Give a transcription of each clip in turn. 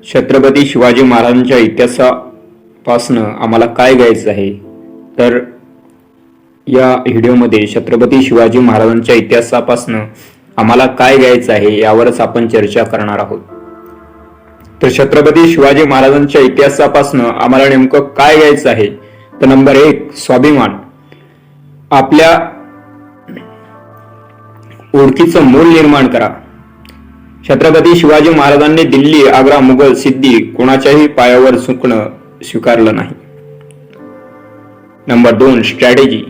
छत्रपती शिवाजी महाराजांच्या इतिहासापासनं आम्हाला काय घ्यायचं आहे, तर या व्हिडिओमध्ये छत्रपती शिवाजी महाराजांच्या इतिहासापासनं आम्हाला काय घ्यायचं आहे यावरच आपण चर्चा करणार आहोत. तर छत्रपती शिवाजी महाराजांच्या इतिहासापासनं आम्हाला नेमकं काय घ्यायचं आहे, तर नंबर 1 स्वाभिमान. आपल्या ओळखीचं मूल निर्माण करा. छत्रपती शिवाजी महाराजांनी दिल्ली, आग्रा, मुघल, सिद्धी कोणाच्याही पायावर झुकणं स्वीकारलं नाही. Number 2 strategy.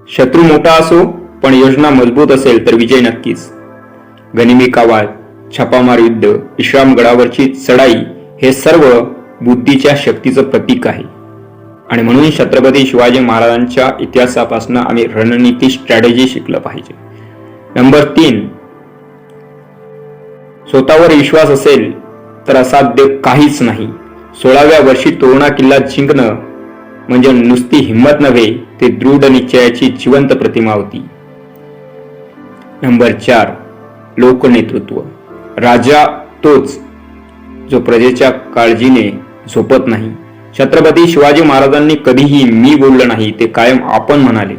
शत्रू मोठा असो पण योजना मजबूत असेल तर विजय नक्कीच. गनिमी कावाल, छापामार युद्ध, विश्रामगडावरची चढाई हे सर्व बुद्धीच्या शक्तीचं प्रतीक आहे. आणि म्हणून छत्रपती शिवाजी महाराजांच्या इतिहासापासून आम्ही रणनीती स्ट्रॅटेजी शिकलं पाहिजे. नंबर 3 स्वतःवर विश्वास असेल तर असाध्य काहीच नाही. 16व्या वर्षी तोरणा किल्ला जिंकणं म्हणजे नुसती हिंमत नव्हे, ते दृढ निश्चयाची जिवंत प्रतिमा होती. नंबर 4 लोकनेतृत्व. राजा तोच जो प्रजेच्या काळजीने झोपत नाही. छत्रपती शिवाजी महाराजांनी कधीही मी बोललं नाही, ते कायम आपण म्हणाले.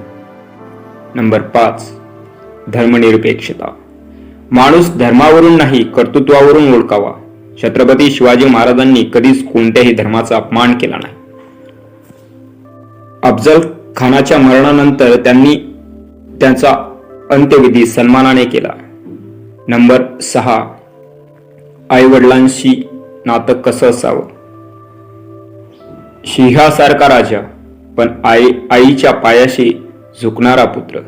नंबर 5 धर्मनिरपेक्षता. माणूस धर्मावरून नाही कर्तृत्वावरून ओळखावा. छत्रपती शिवाजी महाराजांनी कधीच कोणत्याही धर्माचा अपमान केला नाही. अफजल खानाच्या मरणानंतर त्यांनी त्यांचा अंत्यविधी सन्मानाने केला. नंबर 6 आई वडिलांशी नातं कसं असावं. सिंहासारखा राजा पण आईच्या पायाशी झुकणारा पुत्र.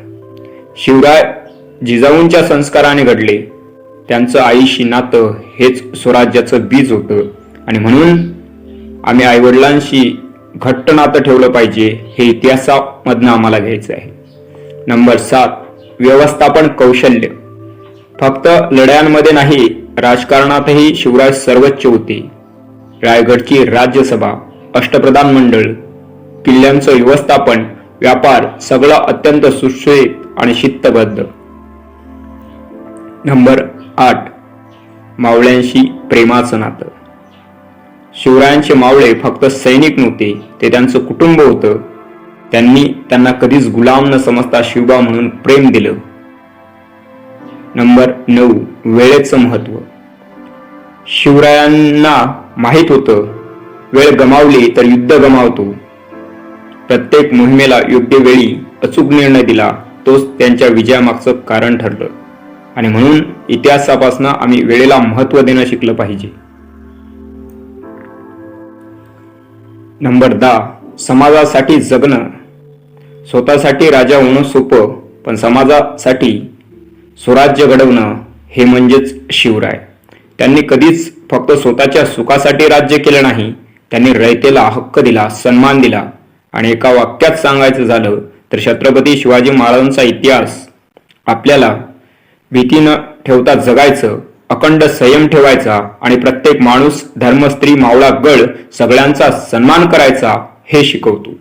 शिवराय जिजाऊंच्या संस्काराने घडले. त्यांचं आईशी नातं हेच स्वराज्याचं बीज होतं आणि म्हणून आम्ही आईवडिलांशी घट्ट नातं ठेवलं पाहिजे, हे इतिहासामधनं आम्हाला घ्यायचं आहे. नंबर 7 व्यवस्थापन कौशल्य. फक्त लढ्यांमध्ये नाही, राजकारणातही शिवराय सर्वोच्च होते. रायगडची राज्यसभा, अष्टप्रधान मंडळ, किल्ल्यांचं व्यवस्थापन, व्यापार सगळं अत्यंत सुशोभित आणि शिस्तबद्ध. नंबर 8 मावळ्यांशी प्रेमाचं नातं. शिवरायांचे मावळे फक्त सैनिक नव्हते, ते त्यांचं कुटुंब होतं. त्यांनी त्यांना कधीच गुलाम न समजता शिवबा म्हणून प्रेम दिलं. नंबर 9 वेळेचं महत्व. शिवरायांना माहित होतं, वेळ गमावली तर युद्ध गमावतो. प्रत्येक मोहिमेला योग्य वेळी अचूक निर्णय दिला, तोच त्यांच्या विजयामागचं कारण ठरलं. आणि म्हणून इतिहासापासून आम्ही वेळेला महत्व देणं शिकलं पाहिजे. नंबर 10 समाजासाठी जगणं. स्वतःसाठी राजा होणं सोपं, पण समाजासाठी स्वराज्य घडवणं हे म्हणजेच शिवराय. त्यांनी कधीच फक्त स्वतःच्या सुखासाठी राज्य केलं नाही, त्यांनी रयतेला हक्क दिला, सन्मान दिला. आणि एका वाक्यात सांगायचं झालं तर छत्रपती शिवाजी महाराजांचा इतिहास आपल्याला भीती न ठेवता जगायचं, अखंड संयम ठेवायचा आणि प्रत्येक माणूस, धर्म, स्त्री, मावळा, गळ सगळ्यांचा सन्मान करायचा हे शिकवतो.